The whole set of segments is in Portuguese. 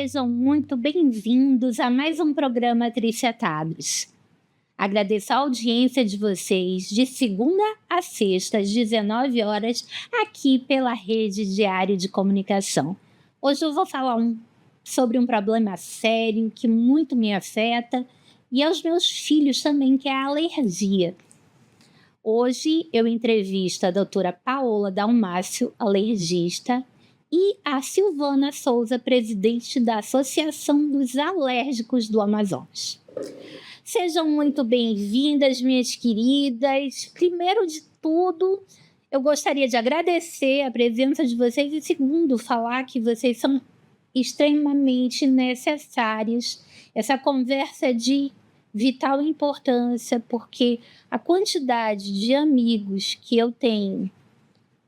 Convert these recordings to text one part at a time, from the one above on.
Sejam muito bem-vindos a mais um programa Tricetados. Agradeço a audiência de vocês de segunda a sexta, às 19 horas, aqui pela Rede Diário de Comunicação. Hoje eu vou falar sobre um problema sério que muito me afeta e aos meus filhos também, que é a alergia. Hoje eu entrevisto a doutora Paola Dalmácio, alergista, e a Silvana Souza, presidente da Associação dos Alérgicos do Amazonas. Sejam muito bem-vindas, minhas queridas. Primeiro de tudo, eu gostaria de agradecer a presença de vocês e, segundo, falar que vocês são extremamente necessários. Essa conversa é de vital importância, porque a quantidade de amigos que eu tenho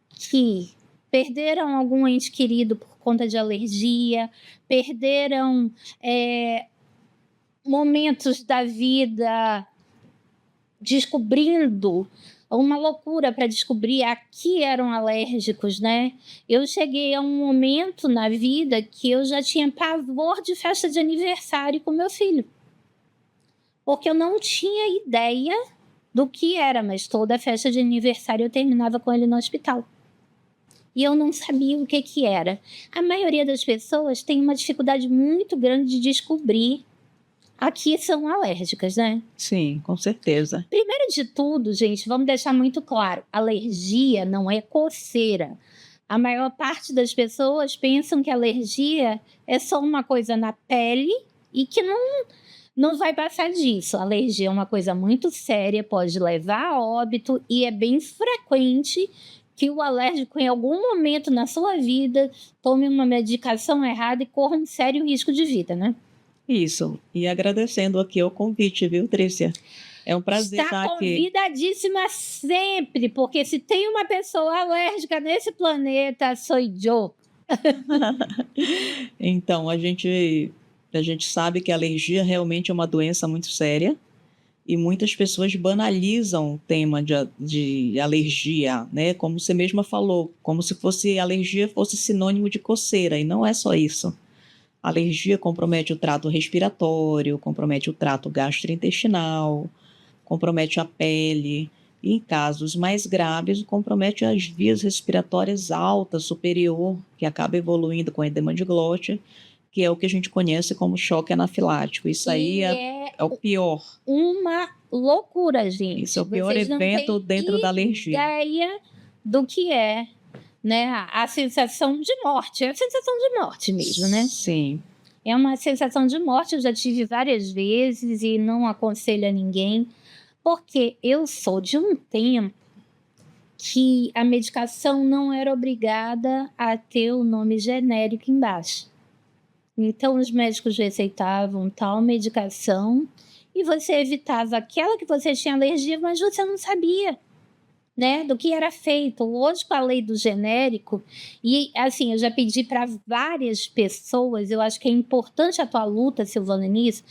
que perderam algum ente querido por conta de alergia, perderam momentos da vida descobrindo, uma loucura para descobrir a que eram alérgicos, né? Eu cheguei a um momento na vida que eu já tinha pavor de festa de aniversário com meu filho, porque eu não tinha ideia do que era, mas toda festa de aniversário eu terminava com ele no hospital. E eu não sabia o que era. A maioria das pessoas tem uma dificuldade muito grande de descobrir a que são alérgicas, né? Sim, com certeza. Primeiro de tudo, gente, vamos deixar muito claro, alergia não é coceira. A maior parte das pessoas pensam que alergia é só uma coisa na pele e que não vai passar disso. A alergia é uma coisa muito séria, pode levar a óbito e é bem frequente que o alérgico, em algum momento na sua vida, tome uma medicação errada e corra um sério risco de vida, né? Isso. E agradecendo aqui o convite, viu, Trícia? É um prazer estar aqui. Está convidadíssima sempre, porque se tem uma pessoa alérgica nesse planeta, sou eu. Então, a gente sabe que a alergia realmente é uma doença muito séria. E muitas pessoas banalizam o tema de alergia, né? Como você mesma falou, como se alergia fosse sinônimo de coceira, e não é só isso. A alergia compromete o trato respiratório, compromete o trato gastrointestinal, compromete a pele, e em casos mais graves, compromete as vias respiratórias alta, superior, que acaba evoluindo com edema de glote, que é o que a gente conhece como choque anafilático. Isso aí é o pior. Uma loucura, gente. Isso é o pior evento dentro da alergia. Ideia do que é, né? A sensação de morte. É a sensação de morte mesmo, né? Sim. É uma sensação de morte. Eu já tive várias vezes e não aconselho a ninguém, porque eu sou de um tempo que a medicação não era obrigada a ter o nome genérico embaixo. Então, os médicos receitavam tal medicação e você evitava aquela que você tinha alergia, mas você não sabia, né, do que era feito. Hoje, com a lei do genérico, e assim, eu já pedi para várias pessoas, eu acho que é importante a tua luta, Silvana, nisso,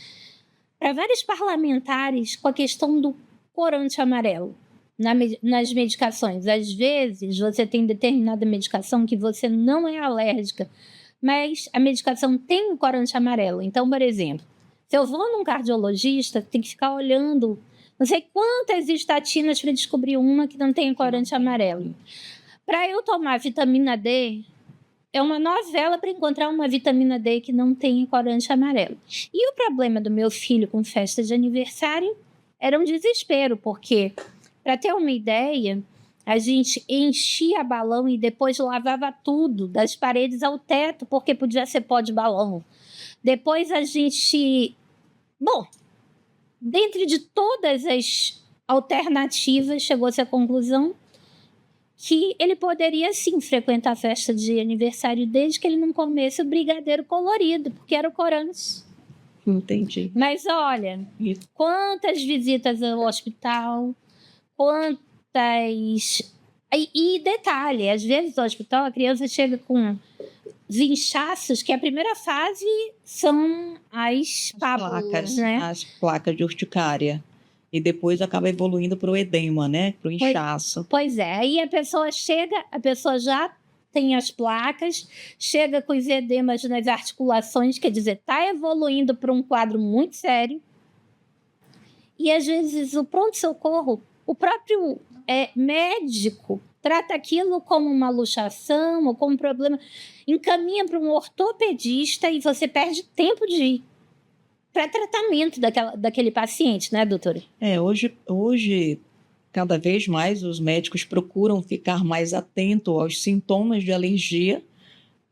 para vários parlamentares com a questão do corante amarelo nas medicações. Às vezes, você tem determinada medicação que você não é alérgica, mas a medicação tem um corante amarelo. Então, por exemplo, se eu vou num cardiologista, tem que ficar olhando não sei quantas estatinas para descobrir uma que não tem corante amarelo. Para eu tomar vitamina D, é uma novela para encontrar uma vitamina D que não tem corante amarelo. E o problema do meu filho com festa de aniversário era um desespero, porque, para ter uma ideia, a gente enchia balão e depois lavava tudo, das paredes ao teto, porque podia ser pó de balão. Depois a gente... Bom, dentro de todas as alternativas, chegou-se à conclusão que ele poderia, sim, frequentar a festa de aniversário desde que ele não comesse o brigadeiro colorido, porque era o corante. Entendi. Mas olha, quantas visitas ao hospital, quantas... E detalhe, às vezes no hospital a criança chega com os inchaços, que a primeira fase são as placas, né? As placas de urticária. E depois acaba evoluindo para o edema, né? Para o inchaço. Pois é, aí a pessoa chega, a pessoa já tem as placas, chega com os edemas nas articulações, quer dizer, está evoluindo para um quadro muito sério. E, às vezes, o pronto-socorro, o próprio médico, trata aquilo como uma luxação ou como um problema, encaminha para um ortopedista e você perde tempo de ir para tratamento daquele paciente, né, doutora? Hoje, cada vez mais, os médicos procuram ficar mais atentos aos sintomas de alergia,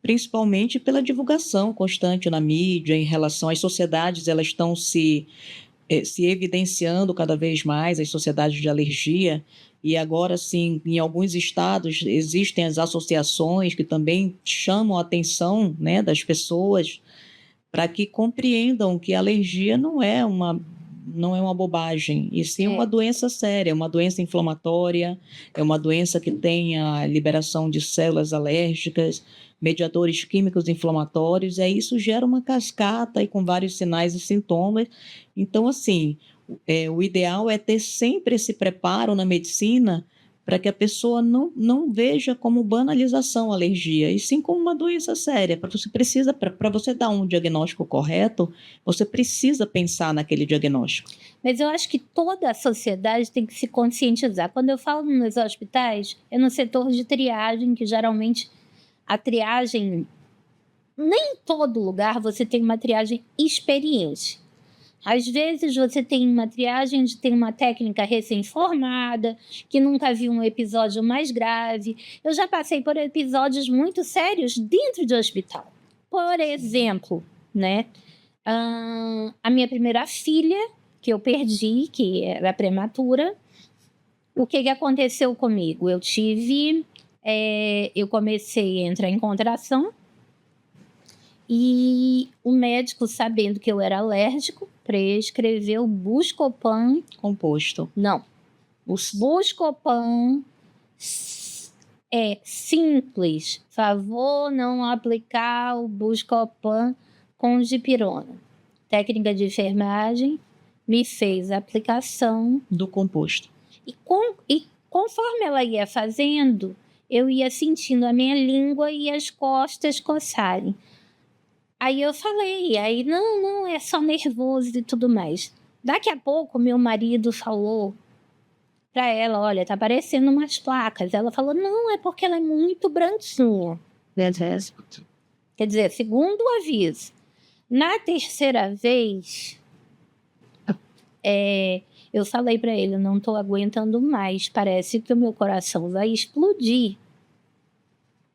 principalmente pela divulgação constante na mídia, em relação às sociedades, elas estão se evidenciando cada vez mais, as sociedades de alergia, e agora, sim, em alguns estados existem as associações que também chamam a atenção, né, das pessoas para que compreendam que a alergia não é uma bobagem, e sim uma doença séria, uma doença inflamatória, é uma doença que tem a liberação de células alérgicas, mediadores químicos inflamatórios, e aí isso gera uma cascata e com vários sinais e sintomas. Então, assim, o ideal é ter sempre esse preparo na medicina para que a pessoa não veja como banalização a alergia, e sim como uma doença séria. Para você dar um diagnóstico correto, você precisa pensar naquele diagnóstico. Mas eu acho que toda a sociedade tem que se conscientizar. Quando eu falo nos hospitais, é no setor de triagem, que geralmente a triagem, nem em todo lugar você tem uma triagem experiente. Às vezes você tem uma triagem de tem uma técnica recém-formada, que nunca viu um episódio mais grave. Eu já passei por episódios muito sérios dentro do hospital. Por exemplo, né, a minha primeira filha, que eu perdi, que era prematura, o que aconteceu comigo? Eu comecei a entrar em contração, e o médico, sabendo que eu era alérgico, prescreveu Buscopan composto. Não. O Buscopan é simples. Favor não aplicar o Buscopan com dipirona. Técnica de enfermagem me fez a aplicação do composto. E conforme ela ia fazendo, eu ia sentindo a minha língua e as costas coçarem. Aí eu falei, não, é só nervoso e tudo mais. Daqui a pouco, meu marido falou para ela, olha, tá aparecendo umas placas. Ela falou, não, é porque ela é muito branquinha. Quer dizer, segundo o aviso. Na terceira vez, eu falei para ele, não tô aguentando mais, parece que o meu coração vai explodir,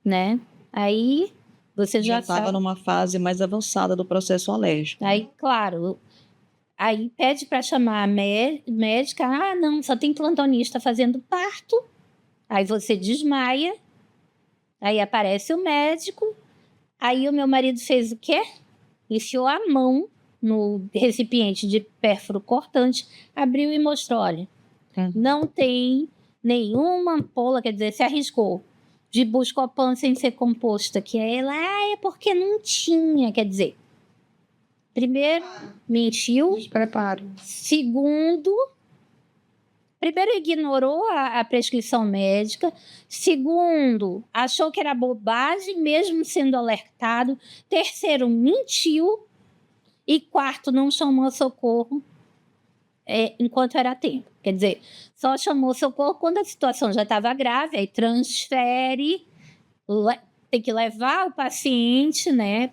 né? Aí... Você já estava numa fase mais avançada do processo alérgico. Aí, claro, aí pede para chamar a médica. Ah, não, só tem plantonista fazendo parto. Aí você desmaia. Aí aparece o médico. Aí o meu marido fez o quê? Enfiou a mão no recipiente de pérfuro cortante, abriu e mostrou, olha, não tem nenhuma ampola, quer dizer, se arriscou. De Buscopan sem ser composta, que ela é porque não tinha, quer dizer, primeiro, mentiu. Despreparo. Segundo, primeiro ignorou a prescrição médica. Segundo, achou que era bobagem, mesmo sendo alertado. Terceiro, mentiu. E quarto, não chamou socorro enquanto era tempo. Quer dizer, só chamou socorro quando a situação já estava grave, aí transfere, tem que levar o paciente, né,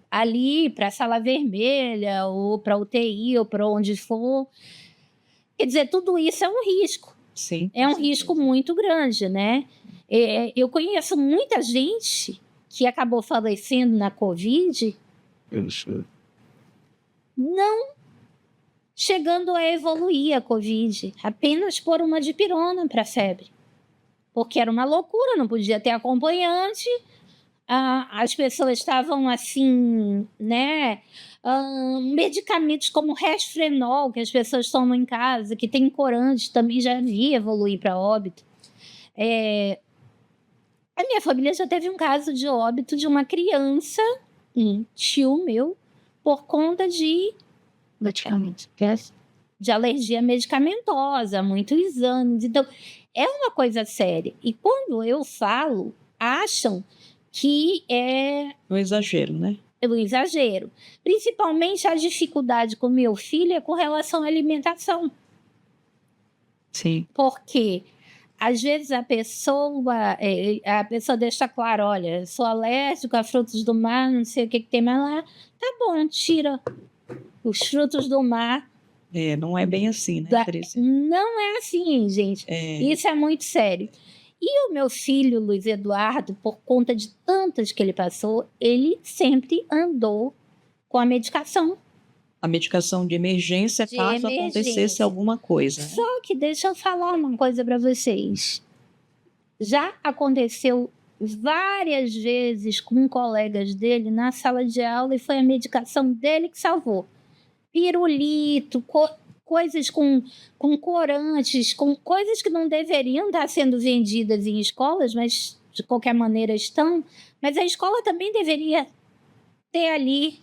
ali para a sala vermelha, ou para UTI, ou para onde for. Quer dizer, tudo isso é um risco. Sim. É um risco muito grande, né? Eu conheço muita gente que acabou falecendo na Covid, não chegando a evoluir a Covid, apenas por uma dipirona para febre. Porque era uma loucura, não podia ter acompanhante, as pessoas estavam assim, né? Medicamentos como Resfrenol, que as pessoas tomam em casa, que tem corante, também já ia evoluir para óbito. A minha família já teve um caso de óbito de uma criança, um tio meu, por conta de medicamentos, de alergia medicamentosa, muitos anos. Então, é uma coisa séria. E quando eu falo, acham que é Um exagero, né? um exagero. Principalmente a dificuldade com meu filho é com relação à alimentação. Sim. Porque às vezes a pessoa deixa claro, olha, sou alérgico a frutos do mar, não sei o que tem mais lá. Tá bom, tira os frutos do mar. Não é bem assim, né, Teresa? Não é assim, gente. Isso é muito sério. E o meu filho, Luiz Eduardo, por conta de tantas que ele passou, ele sempre andou com a medicação. A medicação de emergência, caso acontecesse alguma coisa. Né? Só que deixa eu falar uma coisa para vocês. Já aconteceu várias vezes com colegas dele na sala de aula e foi a medicação dele que salvou. Pirulito, coisas com corantes, com coisas que não deveriam estar sendo vendidas em escolas, mas de qualquer maneira estão. Mas a escola também deveria ter ali...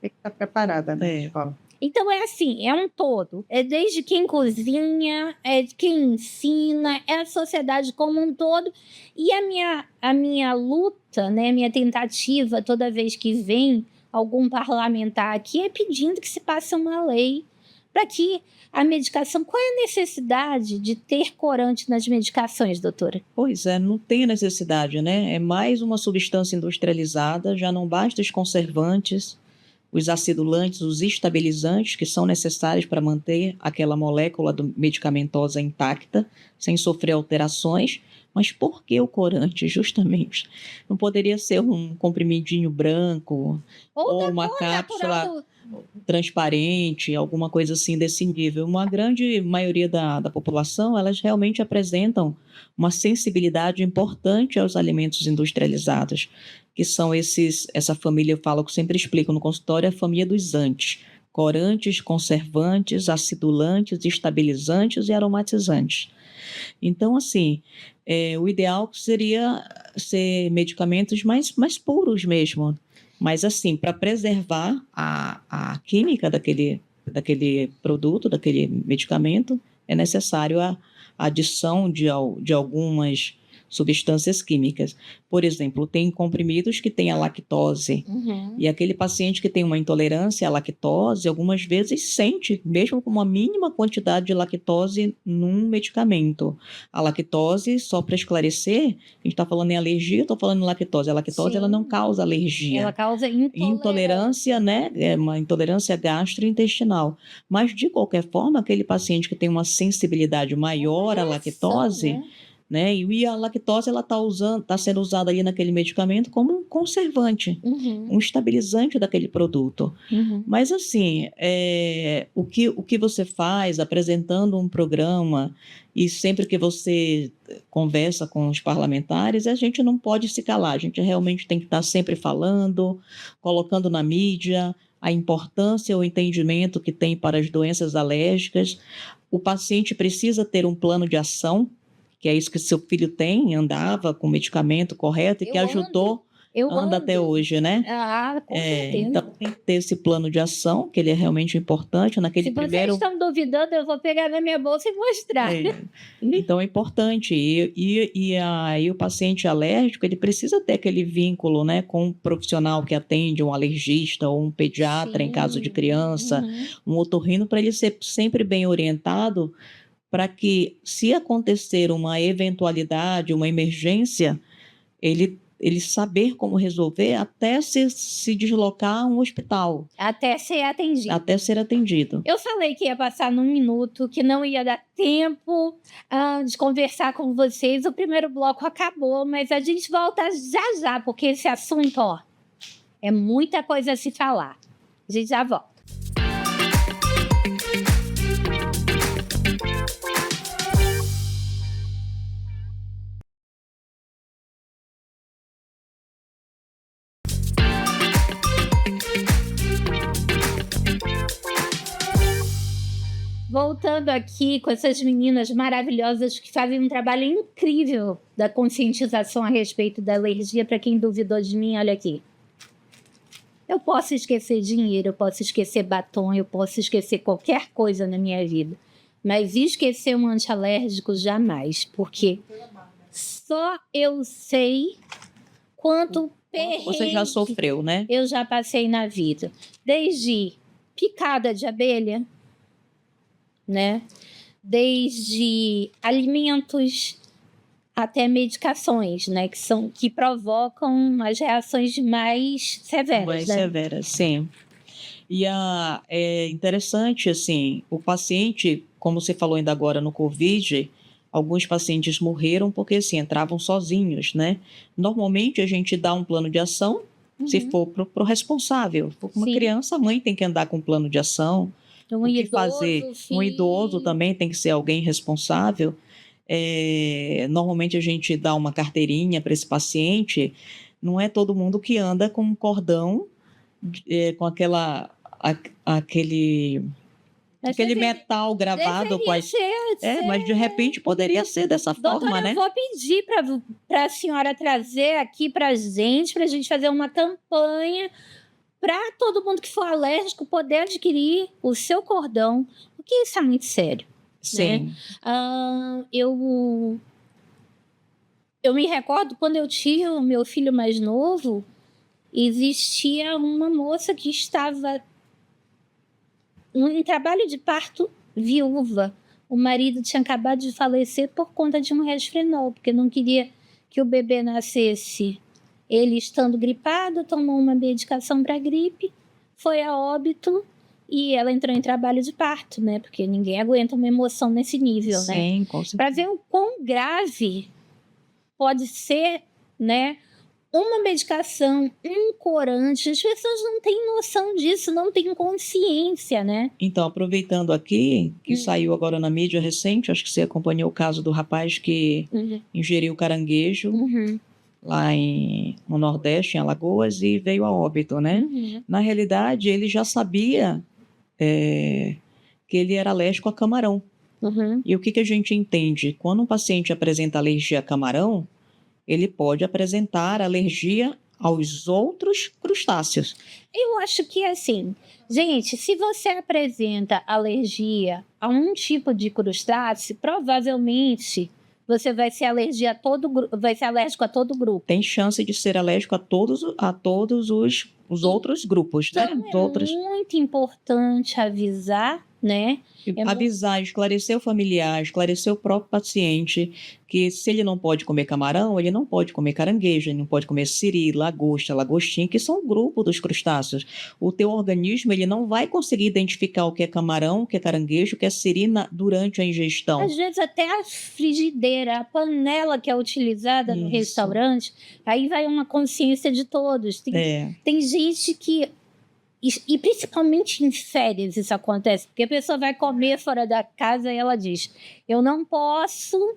Tem que estar preparada, né? Escola. Então é assim, é um todo. É desde quem cozinha, é quem ensina, é a sociedade como um todo. E a minha luta, né, minha tentativa, toda vez que vem algum parlamentar aqui, é pedindo que se passe uma lei para que a medicação... Qual é a necessidade de ter corante nas medicações, doutora? Pois é, não tem necessidade, né? É mais uma substância industrializada, já não basta os conservantes, os acidulantes, os estabilizantes que são necessários para manter aquela molécula medicamentosa intacta, sem sofrer alterações. Mas por que o corante, justamente? Não poderia ser um comprimidinho branco ou uma cápsula transparente, alguma coisa assim desse nível? Uma grande maioria da população, elas realmente apresentam uma sensibilidade importante aos alimentos industrializados, que são essa família, eu falo, que eu sempre explico no consultório, a família dos antes. Corantes, conservantes, acidulantes, estabilizantes e aromatizantes. Então, assim, o ideal seria ser medicamentos mais puros mesmo. Mas, assim, para preservar a química daquele produto, daquele medicamento, é necessário a adição de algumas substâncias químicas. Por exemplo, tem comprimidos que têm a lactose. Uhum. E aquele paciente que tem uma intolerância à lactose, algumas vezes sente, mesmo com uma mínima quantidade de lactose num medicamento. A lactose, só para esclarecer, a gente está falando em alergia, eu estou falando em lactose. A lactose, ela não causa alergia. Ela causa Intolerância, né? É uma intolerância gastrointestinal. Mas, de qualquer forma, aquele paciente que tem uma sensibilidade maior à lactose... Né? E a lactose ela está sendo usada ali naquele medicamento como um conservante, um estabilizante daquele produto. Mas assim, o que você faz apresentando um programa e sempre que você conversa com os parlamentares, a gente não pode se calar, a gente realmente tem que estar sempre falando, colocando na mídia a importância, o entendimento que tem para as doenças alérgicas. O paciente precisa ter um plano de ação, que é isso que seu filho tem, andava com o medicamento correto e que ajudou, anda até hoje, né? Com certeza. Então, tem que ter esse plano de ação, que ele é realmente importante. Se vocês estão duvidando, eu vou pegar na minha bolsa e mostrar. Então, é importante. E aí o paciente alérgico, ele precisa ter aquele vínculo, né, com um profissional que atende, um alergista ou um pediatra, em caso de criança, um otorrino, para ele ser sempre bem orientado, para que, se acontecer uma eventualidade, uma emergência, ele saber como resolver até se deslocar a um hospital. Até ser atendido. Até ser atendido. Eu falei que ia passar num minuto, que não ia dar tempo de conversar com vocês. O primeiro bloco acabou, mas a gente volta já, porque esse assunto, é muita coisa a se falar. A gente já volta. Voltando aqui com essas meninas maravilhosas que fazem um trabalho incrível da conscientização a respeito da alergia. Para quem duvidou de mim, olha aqui. Eu posso esquecer dinheiro, eu posso esquecer batom, eu posso esquecer qualquer coisa na minha vida. Mas esquecer um antialérgico jamais, porque só eu sei quanto Você já sofreu, né? eu já passei na vida. Desde picada de abelha, né? Desde alimentos até medicações, né? Que provocam as reações mais severas. Mais né? severas, sim. E é interessante, assim, o paciente, como você falou ainda agora no Covid, alguns pacientes morreram porque, assim, entravam sozinhos, né? Normalmente, a gente dá um plano de ação, se for para o responsável. Se for uma Sim. criança, a mãe tem que andar com um plano de ação. Um o que idoso, fazer? Um idoso também tem que ser alguém responsável. Normalmente, a gente dá uma carteirinha para esse paciente. Não é todo mundo que anda com um cordão, com aquele metal gravado com as... mas de repente poderia ser dessa Doutora, forma, né? Eu vou pedir para a senhora trazer aqui para a gente fazer uma campanha para todo mundo que for alérgico poder adquirir o seu cordão, porque isso é muito sério. Sim. Né? Eu me recordo quando eu tinha o meu filho mais novo, existia uma moça que estava em trabalho de parto, viúva. O marido tinha acabado de falecer por conta de um resfrenol, porque não queria que o bebê nascesse. Ele, estando gripado, tomou uma medicação para gripe, foi a óbito e ela entrou em trabalho de parto, né? Porque ninguém aguenta uma emoção nesse nível, Sim, né? com certeza. Para ver o quão grave pode ser, né? Uma medicação, um corante, as pessoas não têm noção disso, não têm consciência, né? Então, aproveitando aqui, que saiu agora na mídia recente, acho que você acompanhou o caso do rapaz que ingeriu caranguejo lá no Nordeste, em Alagoas, e veio a óbito, né? Na realidade, ele já sabia que ele era alérgico a camarão. E o que a gente entende? Quando um paciente apresenta alergia a camarão, ele pode apresentar alergia aos outros crustáceos. Eu acho que assim, gente, se você apresenta alergia a um tipo de crustáceo, provavelmente você vai ser alérgico a todo grupo. Tem chance de ser alérgico a todos os outros grupos, então, né? Muito importante avisar, né? Avisar, esclarecer o familiar, esclarecer o próprio paciente que se ele não pode comer camarão, ele não pode comer caranguejo, ele não pode comer siri, lagosta, lagostinha, que são o grupo dos crustáceos. O teu organismo ele não vai conseguir identificar o que é camarão, o que é caranguejo, o que é siri durante a ingestão. Às vezes até a frigideira, a panela que é utilizada no restaurante, aí vai uma consciência de todos. Tem gente que... E principalmente em férias isso acontece, porque a pessoa vai comer fora da casa e ela diz, eu não posso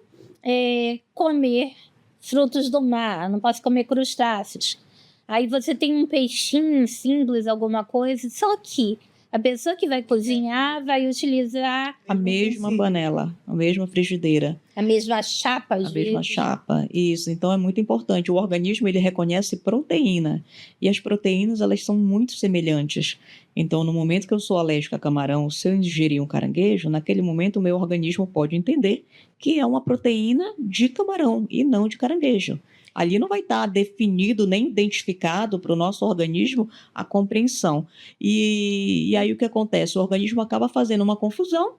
comer frutos do mar, não posso comer crustáceos. Aí você tem um peixinho simples, alguma coisa, só que a pessoa que vai cozinhar vai utilizar... a mesma panela, a mesma frigideira. A mesma chapa, às vezes. A mesma chapa, isso. Então, é muito importante. O organismo, ele reconhece proteína. E as proteínas, elas são muito semelhantes. Então, no momento que eu sou alérgica a camarão, se eu ingerir um caranguejo, naquele momento o meu organismo pode entender que é uma proteína de camarão e não de caranguejo. Ali não vai estar definido nem identificado para o nosso organismo a compreensão. E aí o que acontece? O organismo acaba fazendo uma confusão,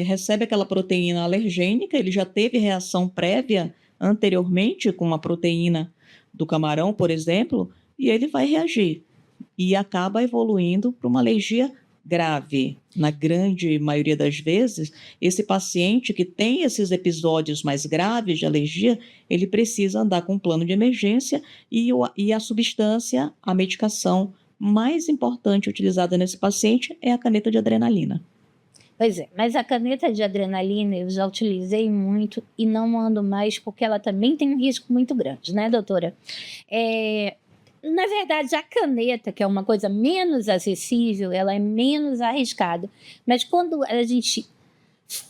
recebe aquela proteína alergênica, ele já teve reação prévia anteriormente com uma proteína do camarão, por exemplo, e ele vai reagir. E acaba evoluindo para uma alergia grave. Na grande maioria das vezes, esse paciente que tem esses episódios mais graves de alergia, ele precisa andar com um plano de emergência e a substância, a medicação mais importante utilizada nesse paciente é a caneta de adrenalina. Pois é, mas a caneta de adrenalina eu já utilizei muito e não ando mais porque ela também tem um risco muito grande, né, doutora? Na verdade, a caneta, que é uma coisa menos acessível, ela é menos arriscada. Mas quando a gente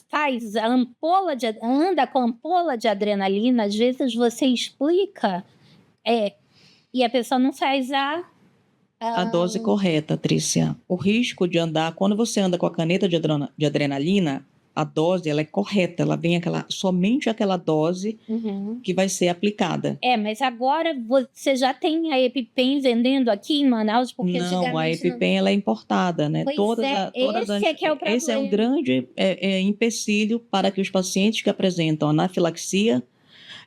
faz anda com a ampola de adrenalina, às vezes você explica e a pessoa não faz a dose correta, Trícia. O risco de andar, quando você anda com a caneta de adrenalina, a dose ela é correta, ela vem somente aquela dose que vai ser aplicada. Mas agora você já tem a EpiPen vendendo aqui em Manaus? Porque não, a EpiPen ela é importada, né? Esse que é o problema. Esse é um grande empecilho para que os pacientes que apresentam anafilaxia,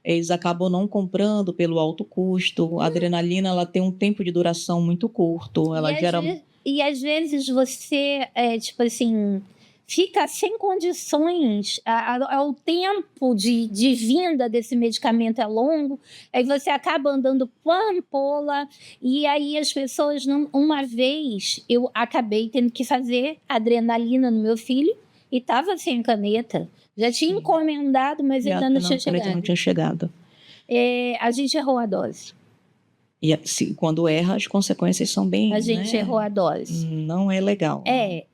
eles acabam não comprando pelo alto custo. A adrenalina ela tem um tempo de duração muito curto, ela gera... E às vezes você, tipo assim, fica sem condições, o tempo de vinda desse medicamento é longo, aí você acaba andando com a ampola, e aí as pessoas, uma vez, eu acabei tendo que fazer adrenalina no meu filho, e estava sem caneta. Já tinha encomendado, mas ainda não tinha chegado. Não tinha chegado. A gente errou a dose. E quando erra, as consequências são bem... A gente errou a dose. Não é legal.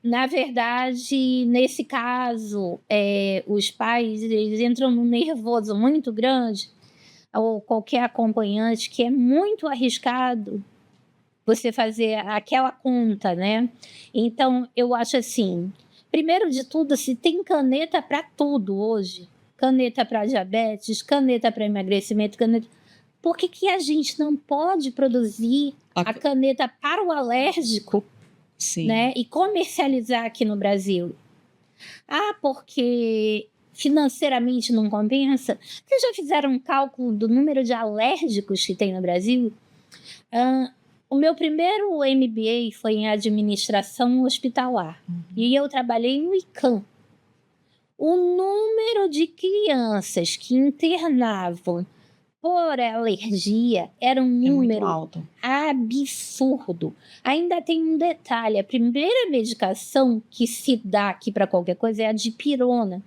Na verdade, nesse caso, os pais eles entram num nervoso muito grande, ou qualquer acompanhante, que é muito arriscado você fazer aquela conta, né? Então, eu acho assim, primeiro de tudo, se tem caneta para tudo hoje, caneta para diabetes, caneta para emagrecimento, por que a gente não pode produzir a caneta para o alérgico, né, e comercializar aqui no Brasil? Porque financeiramente não compensa? Vocês já fizeram um cálculo do número de alérgicos que tem no Brasil? O meu primeiro MBA foi em administração hospitalar. E eu trabalhei no ICAM. O número de crianças que internavam por alergia era um número alto, absurdo. Ainda tem um detalhe: a primeira medicação que se dá aqui para qualquer coisa é a dipirona.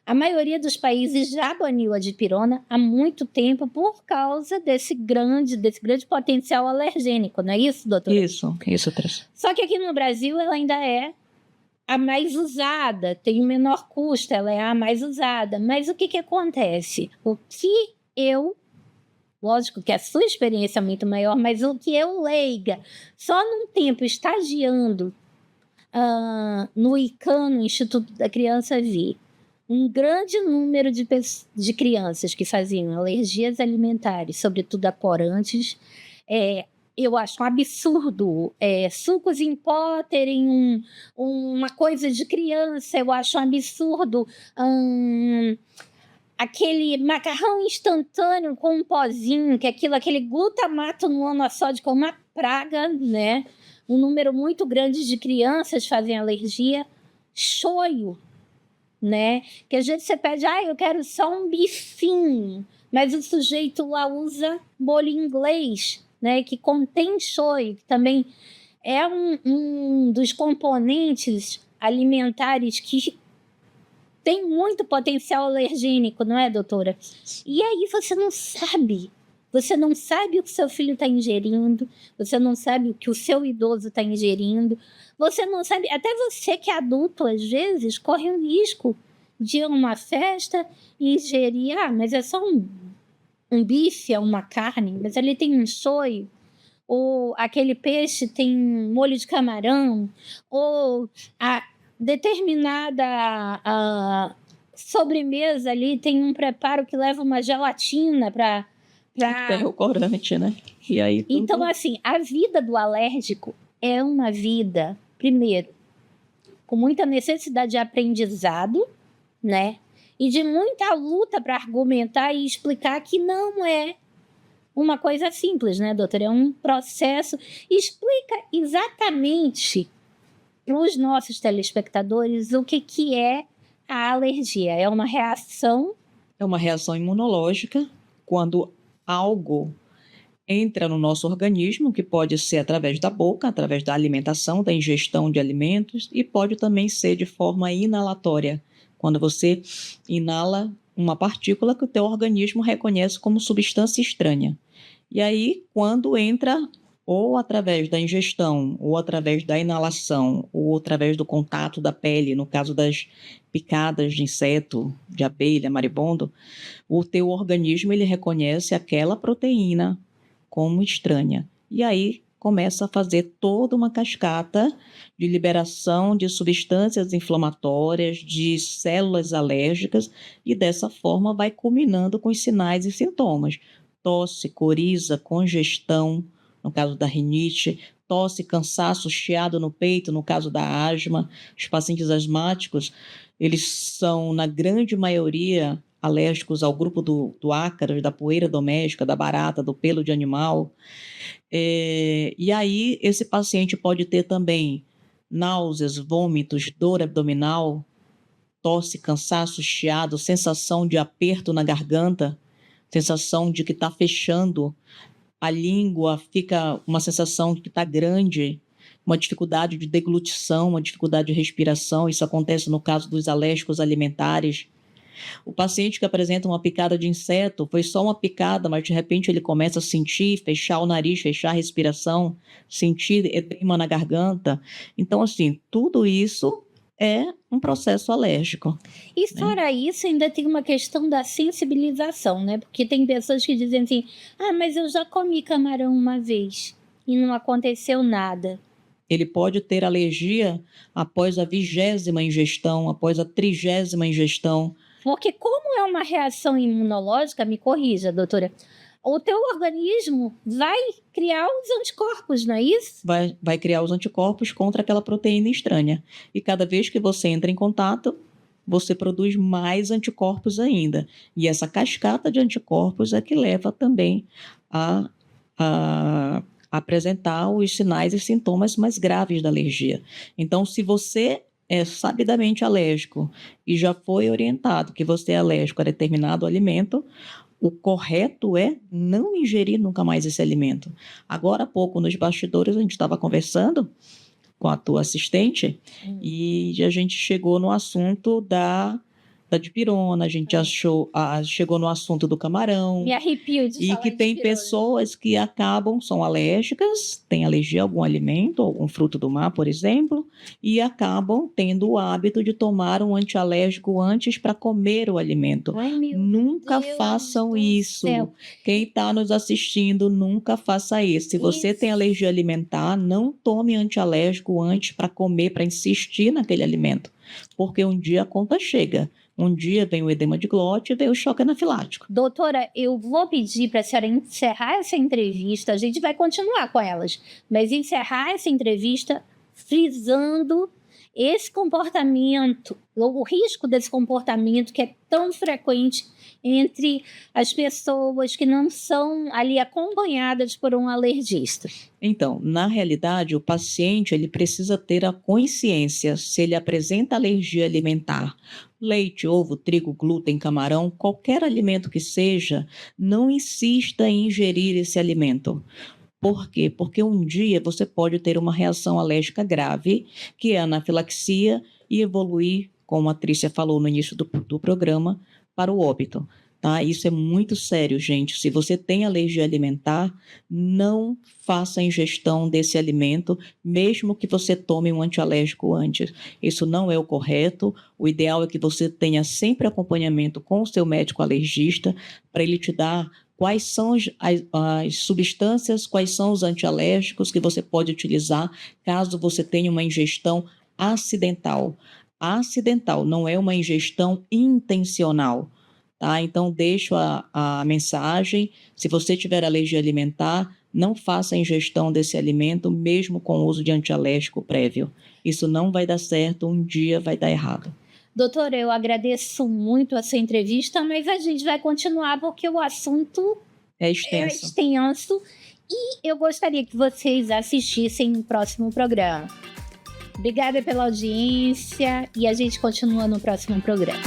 A maioria dos países já baniu a dipirona há muito tempo por causa desse grande potencial alergênico, não é isso, doutora? Isso, Teresa. Só que aqui no Brasil ela ainda é a mais usada, tem o menor custo, ela é a mais usada. Mas o que acontece? Lógico que a sua experiência é muito maior, mas o que eu leiga, só num tempo estagiando no ICAN, no Instituto da Criança, vi um grande número de crianças que faziam alergias alimentares, sobretudo a corantes. Eu acho um absurdo. Sucos em pó terem uma coisa de criança, eu acho um absurdo. Aquele macarrão instantâneo com um pozinho, que aquele glutamato monossódico é uma praga, né? Um número muito grande de crianças fazem alergia. Shoyu, né? Que às vezes você pede, eu quero só um bifinho, mas o sujeito lá usa molho inglês, né? Que contém shoyu, que também é um dos componentes alimentares que tem muito potencial alergênico, não é, doutora? E aí você não sabe o que seu filho está ingerindo, você não sabe o que o seu idoso está ingerindo, você não sabe, até você que é adulto, às vezes, corre um risco de ir a uma festa e ingerir, mas é só um bife, é uma carne, mas ali tem um shoyu, ou aquele peixe tem molho de camarão, ou a determinada sobremesa ali tem um preparo que leva uma gelatina para... Tem o corante, né? E aí tudo... Então, assim, a vida do alérgico é uma vida, primeiro, com muita necessidade de aprendizado, né? E de muita luta para argumentar e explicar que não é uma coisa simples, né, doutora? É um processo. Explica exatamente para os nossos telespectadores o que é a alergia. É uma reação... É uma reação imunológica quando algo entra no nosso organismo, que pode ser através da boca, através da alimentação, da ingestão de alimentos, e pode também ser de forma inalatória, quando você inala uma partícula que o teu organismo reconhece como substância estranha. E aí, quando entra ou através da ingestão, ou através da inalação, ou através do contato da pele, no caso das picadas de inseto, de abelha, maribondo, o teu organismo ele reconhece aquela proteína como estranha. E aí começa a fazer toda uma cascata de liberação de substâncias inflamatórias, de células alérgicas, e dessa forma vai culminando com os sinais e sintomas. Tosse, coriza, congestão, no caso da rinite, tosse, cansaço, chiado no peito, no caso da asma. Os pacientes asmáticos, eles são, na grande maioria, alérgicos ao grupo do ácaro, da poeira doméstica, da barata, do pelo de animal. E aí, esse paciente pode ter também náuseas, vômitos, dor abdominal, tosse, cansaço, chiado, sensação de aperto na garganta, sensação de que está fechando a língua, fica uma sensação de que está grande, uma dificuldade de deglutição, uma dificuldade de respiração. Isso acontece no caso dos alérgicos alimentares. O paciente que apresenta uma picada de inseto, foi só uma picada, mas de repente ele começa a sentir, fechar o nariz, fechar a respiração, sentir edema na garganta. Então, assim, tudo isso é um processo alérgico. E fora isso, ainda tem uma questão da sensibilização, né? Porque tem pessoas que dizem assim, mas eu já comi camarão uma vez e não aconteceu nada. Ele pode ter alergia após a 20ª ingestão, após a 30ª ingestão. Porque como é uma reação imunológica, me corrija, doutora, o teu organismo vai criar os anticorpos, não é isso? Vai criar os anticorpos contra aquela proteína estranha. E cada vez que você entra em contato, você produz mais anticorpos ainda. E essa cascata de anticorpos é que leva também a apresentar os sinais e sintomas mais graves da alergia. Então, se você é sabidamente alérgico e já foi orientado que você é alérgico a determinado alimento, o correto é não ingerir nunca mais esse alimento. Agora há pouco, nos bastidores, a gente estava conversando com a tua assistente e a gente chegou no assunto da dipirona, a gente chegou no assunto do camarão. Me arrepio de falar E que tem dipirona. pessoas que são alérgicas, têm alergia a algum alimento, algum fruto do mar, por exemplo, e acabam tendo o hábito de tomar um antialérgico antes para comer o alimento. Nunca façam isso. Quem está nos assistindo, nunca faça isso. Se você tem alergia alimentar, não tome antialérgico antes para comer, para insistir naquele alimento. Porque um dia a conta chega. Um dia vem o edema de glote e vem o choque anafilático. Doutora, eu vou pedir para a senhora encerrar essa entrevista. A gente vai continuar com elas, mas encerrar essa entrevista frisando esse comportamento, o risco desse comportamento que é tão frequente entre as pessoas que não são ali acompanhadas por um alergista. Então, na realidade, o paciente ele precisa ter a consciência se ele apresenta alergia alimentar, leite, ovo, trigo, glúten, camarão, qualquer alimento que seja, não insista em ingerir esse alimento. Por quê? Porque um dia você pode ter uma reação alérgica grave, que é a anafilaxia, e evoluir, como a Trícia falou no início do programa, para o óbito. Tá? Isso é muito sério, gente. Se você tem alergia alimentar, não faça a ingestão desse alimento, mesmo que você tome um antialérgico antes. Isso não é o correto. O ideal é que você tenha sempre acompanhamento com o seu médico alergista, para ele te dar quais são as substâncias, quais são os antialérgicos que você pode utilizar caso você tenha uma ingestão acidental. Acidental, não é uma ingestão intencional. Tá? Então, deixo a mensagem. Se você tiver alergia alimentar, não faça a ingestão desse alimento, mesmo com o uso de antialérgico prévio. Isso não vai dar certo, um dia vai dar errado. Doutora, eu agradeço muito a sua entrevista, mas a gente vai continuar porque o assunto é extenso. E eu gostaria que vocês assistissem no próximo programa. Obrigada pela audiência e a gente continua no próximo programa.